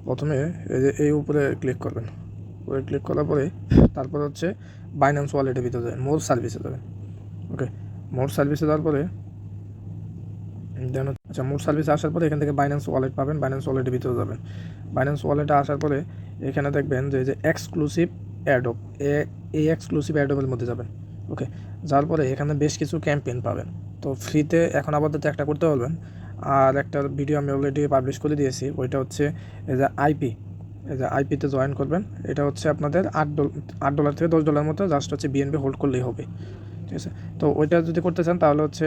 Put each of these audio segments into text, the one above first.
প্রথমে এই যে এই উপরে ক্লিক করবেন, উপরে ক্লিক করার পরে তারপরে হচ্ছে বাইন্যান্স ওয়ালেটের ভিতরে যাবেন, মোর সার্ভিসে যাবেন। ওকে, মোর সার্ভিসে যাওয়ার পরে দেন আচ্ছা মোর সার্ভিসে আসার পরে এখান থেকে বাইন্যান্স ওয়ালেট পাবেন, বাইন্যান্স ওয়ালেটের ভিতরে যাবেন। বাইন্যান্স ওয়ালেটে আসার পরে এখানে দেখবেন যে এক্সক্লুসিভ অ্যাডপ, এই এক্সক্লুসিভ অ্যাডপের মধ্যে যাবেন। ওকে, যাওয়ার পরে এখানে বেশ কিছু ক্যাম্পেইন পাবেন। তো ফ্রিতে এখন আপাতত একটা করতে পারবেন, আর একটা ভিডিও আমি অলরেডি পাবলিশ করে দিয়েছি, ওইটা হচ্ছে এই যে আইপি, এই যে আইপিতে জয়েন করবেন। এটা হচ্ছে আপনাদের $8 থেকে $10 মতো, জাস্ট হচ্ছে বিএনপি হোল্ড করলেই হবে, ঠিক আছে। তো ওইটা যদি করতে চান তাহলে হচ্ছে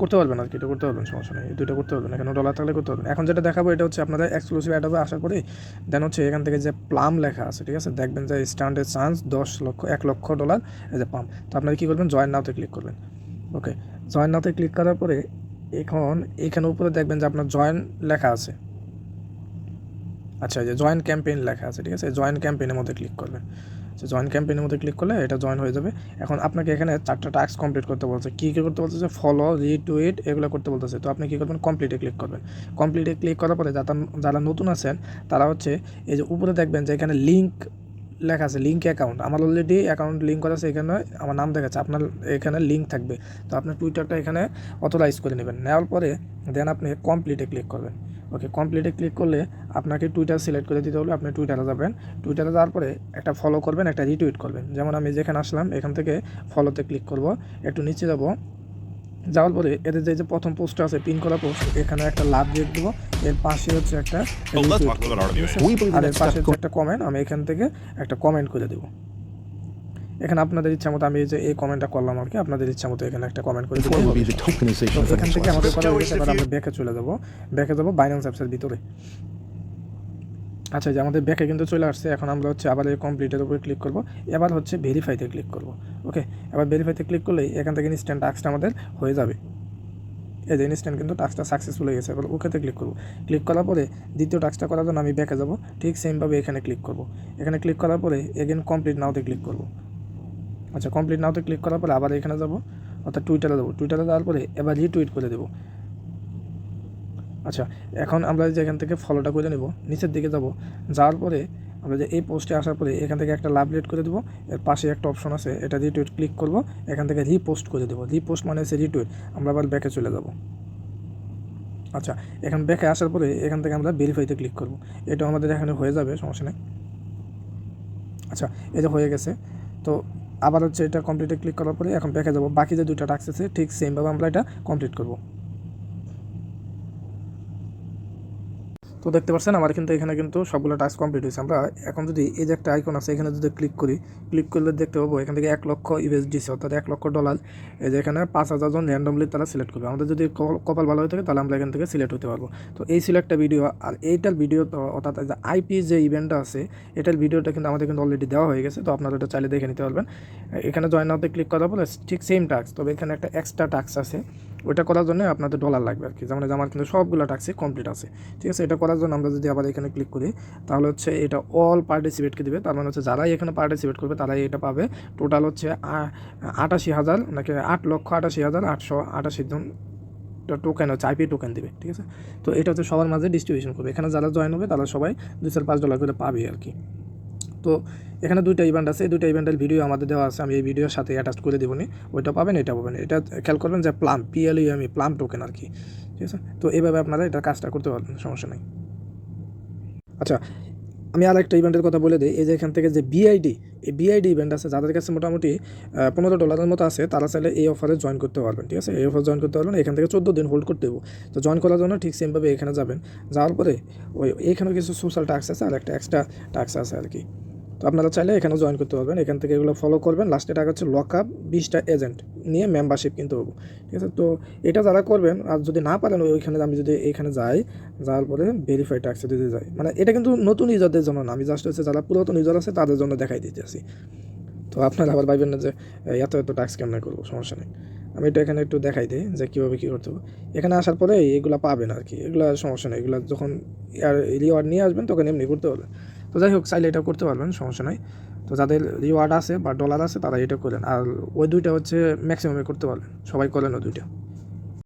করতে পারবেন আর কি, এটা করতে পারবেন, সমস্যা নেই, দুইটা করতে পারবেন। এখানে ডলার থাকলে করতে পারবেন। এখন যেটা দেখাবো এটা হচ্ছে আপনাদের এক্সক্লুসিভ অ্যাডবে আসার পরে দেন হচ্ছে এখান থেকে যে প্লাম লেখা আছে, ঠিক আছে, দেখবেন যে স্ট্যান্ডার্ড চান্স $1 লক্ষ এই যে পাম। তো আপনারা কী করবেন, জয়েন নাওতে ক্লিক করবেন। ওকে, জয়েন নাওতে ক্লিক করার পরে এখন এখানে উপরে দেখবেন যে আপনার জয়েন লেখা আছে। আচ্ছা, এই যে জয়েন ক্যাম্পেইন লেখা আছে, ঠিক আছে, জয়েন ক্যাম্পেইনের মধ্যে ক্লিক করবেন। জয়েন ক্যাম্পেইনের মধ্যে ক্লিক করলে এটা জয়েন হয়ে যাবে। এখন আপনাকে এখানে 4টা টাস্ক কমপ্লিট করতে বলছে। কী কী করতে বলতেছে, ফলো, রিটুইট, এগুলো করতে বলতেছে। তো আপনি কী করবেন, কমপ্লিটে ক্লিক করবেন। কমপ্লিটে ক্লিক করার পরে যারা নতুন আছেন তারা হচ্ছে এই যে উপরে দেখবেন যে এখানে লিঙ্ক লেখা আছে, লিঙ্ক অ্যাকাউন্ট। আমার অলরেডি অ্যাকাউন্ট লিঙ্ক করা আছে, এখানে আমার নাম দেখাচ্ছে, আপনার এখানে লিঙ্ক থাকবে। তো আপনার টুইটারটা এখানে অথরাইজ করে নেবেন। নেওয়ার পরে দেন আপনি কমপ্লিটে ক্লিক করবেন। ওকে, কমপ্লিটে ক্লিক করলে আপনাকে টুইটার সিলেক্ট করে দিতে হলে আপনি টুইটারে যাবেন। টুইটারে যাওয়ার পরে একটা ফলো করবেন, একটা রিটুইট করবেন। যেমন আমি যেখানে আসলাম এখান থেকে ফলোতে ক্লিক করব, একটু নিচে যাব, যাওয়ার পরে এদের যে প্রথম পোস্টটা আছে পিন করা পোস্ট, এখানে একটা লাভ রেট দেবো, এর পাশে হচ্ছে একটা আর এর পাশে হচ্ছে একটা কমেন্ট, আমি এখান থেকে একটা কমেন্ট করে দেবো। এখানে আপনাদের ইচ্ছা মতো, আমি এই যে এই কমেন্টটা করলাম আর কি, আপনাদের ইচ্ছা মতো এখানে একটা কমেন্ট করে দেবো। এখান থেকে আমাদের কথা হয়ে গেছে, এবার আমরা ব্যাকে চলে যাবো, ব্যাকে যাবো বাইন্যান্স অ্যাপসের ভিতরে। আচ্ছা, যে আমাদের ব্যাকে কিন্তু চলে আসছে। এখন আমরা হচ্ছে আবার এই কমপ্লিটের উপরে ক্লিক করব, এবার হচ্ছে ভেরিফাইতে ক্লিক করব। ওকে, এবার ভেরিফাইতে ক্লিক করলেই এখান থেকে ইনস্ট্যান্ট টাস্কটা আমাদের হয়ে যাবে। এই যে ইনস্ট্যান্ট কিন্তু টাস্কটা সাকসেসফুল হয়ে গেছে। এবার ওকেতে ক্লিক করব। ক্লিক করার পরে দ্বিতীয় টাস্কটা করার জন্য আমি ব্যাকে যাব, ঠিক সেমভাবে এখানে ক্লিক করব। এখানে ক্লিক করার পরে এগেন কমপ্লিট নাওতে ক্লিক করব। আচ্ছা, কমপ্লিট নাওতে ক্লিক করার পরে আবার এখানে যাব, অর্থাৎ টুইটারে যাবো। টুইটারে যাওয়ার পরে এবার রিটুইট করে দেবো। আচ্ছা, এখন আমরা যে এখান থেকে ফলোটা করে নেব, নিচের দিকে যাব, যাওয়ার পরে আমরা যে এই পোস্টে আসার পরে এখান থেকে একটা লাভ রেট করে দেবো। এর পাশে একটা অপশন আছে, এটা রিটুইট ক্লিক করব, এখান থেকে রিপোস্ট করে দেবো। রিপোস্ট মানে হচ্ছে রিটুইট। আমরা আবার ব্যাকে চলে যাব। আচ্ছা, এখন ব্যাকে আসার পরে এখান থেকে আমরা ভেরিফাইতে ক্লিক করব। এটা আমাদের এখানে হয়ে যাবে, সমস্যা নেই। আচ্ছা, এই যে হয়ে গেছে। তো আবার হচ্ছে এটা কমপ্লিটে ক্লিক করার পরে এখন ব্যাকে যাব, বাকি যে দুইটা টাস্ক আছে ঠিক সেমভাবে আমরা এটা কমপ্লিট করব। তো দেখতে পাচ্ছেন আমার কিন্তু এখানে কিন্তু সবগুলো টাস্ক কমপ্লিট হয়েছে। আমরা এখন যদি এই যে একটা আইকন আছে এখানে যদি ক্লিক করি, ক্লিক করলে দেখতে পাবো এখান থেকে $1 লক্ষ অর্থাৎ $1 লক্ষ। এই যে এখানে 5,000 জন র্যান্ডমলি তারা সিলেক্ট করবে। আমাদের যদি কপাল ভালো হয়ে থাকে তাহলে আমরা এখান থেকে সিলেক্ট হতে পারবো। তো এই ছিল একটা ভিডিও, আর এইটার ভিডিও অর্থাৎ আইপি যে ইভেন্টটা আছে এটার ভিডিওটা কিন্তু আমাদের কিন্তু অলরেডি দেওয়া হয়ে গেছে। তো আপনারা এটা চাইলে দেখে নিতে পারবেন। এখানে জয়েন নাওতে ক্লিক করার পরে ঠিক সেম টাস্ক, তবে এখানে একটা এক্সট্রা টাস্ক আছে, ওইটা করার জন্য আপনাদের ডলার লাগবে আর কি। যেমন আমার কিন্তু সবগুলো টাস্কই কমপ্লিট আছে, ঠিক আছে। এটা করার জন্য আমরা যদি আবার এখানে ক্লিক করি তাহলে হচ্ছে এটা অল পার্টিসিপেটকে দেবে। তার মানে হচ্ছে যারাই এখানে পার্টিসিপেট করবে তারাই এটা পাবে। টোটাল হচ্ছে 88,000 নাকি 8,88,888 জন টোকেন হচ্ছে আইপি টোকেন দেবে, ঠিক আছে। তো এটা হচ্ছে সবার মাঝে ডিস্ট্রিবিউশন করবে। এখানে যারা জয়েন হবে তারা সবাই $2-5 করে পাবে আর কি। তো এখানে দুইটা ইভেন্ট আছে, এই দুইটা ইভেন্টের ভিডিও আমাদের দেওয়া আছে, আমি এই ভিডিওর সাথে অ্যাটাচ করে দেবনি। ওইটা পাবেন, এটা পাবেন। এটা খেয়াল করবেন যে প্লাম, PLUM, প্লাম টোকেন আর কি, ঠিক আছে। তো এইভাবে আপনারা এটা কাজটা করতে পারবেন, সমস্যা নেই। আচ্ছা, আমি আর একটা ইভেন্টের কথা বলে দিই। এই যে এখান থেকে যে বিআইডি, এই বিআইডি ইভেন্ট আছে, যাদের কাছে মোটামুটি $15 মতো আছে তারা চাইলে এই অফারে জয়েন করতে পারবেন, ঠিক আছে। এই অফারে জয়েন করতে পারবেন, এখান থেকে 14 দিন হোল্ড করতে দেবো। তো জয়েন করার জন্য ঠিক সেমভাবে এখানে যাবেন, যাওয়ার পরে এইখানেও কিছু সোশ্যাল টাস্ক আছে আর একটা এক্সট্রা টাস্ক আছে আর কি। তো আপনারা চাইলে এখানেও জয়েন করতে পারবেন। এখান থেকে এগুলো ফলো করবেন। লাস্টে টাকা হচ্ছে লক আপ 20টা এজেন্ট নিয়ে মেম্বারশিপ কিনতে হবো, ঠিক আছে। তো এটা যারা করবেন, আর যদি না পারেন ওইখানে আমি যদি এখানে যাই, যাওয়ার পরে ভেরিফাই টাস্কে যদি যাই, মানে এটা কিন্তু নতুন ইউজারদের জন্য না, আমি জাস্ট হচ্ছে যারা পুরাতন ইউজার আছে তাদের জন্য দেখাই দিতেছি। তো আপনারা আবার ভাববেন না যে এত টাস্ক কেমন করবো, সমস্যা নেই। আমি এটা এখানে একটু দেখাই দিই যে কীভাবে কী করতে হবে। এখানে আসার পরে এগুলো পাবেন আর কি, এগুলো সমস্যা নেই। এগুলো যখন রিওয়ার্ড নিয়ে আসবেন তখন এমনি করতে হবে। তো যাই হোক, চাইলে এটা করতে পারবেন, সমস্যা নাই। তো যাদের রিওয়ার্ড আছে বা ডলার আছে তারা এটা করেন, আর ওই দুইটা হচ্ছে ম্যাক্সিমামে করতে পারবেন, সবাই করেন ওই দুইটা।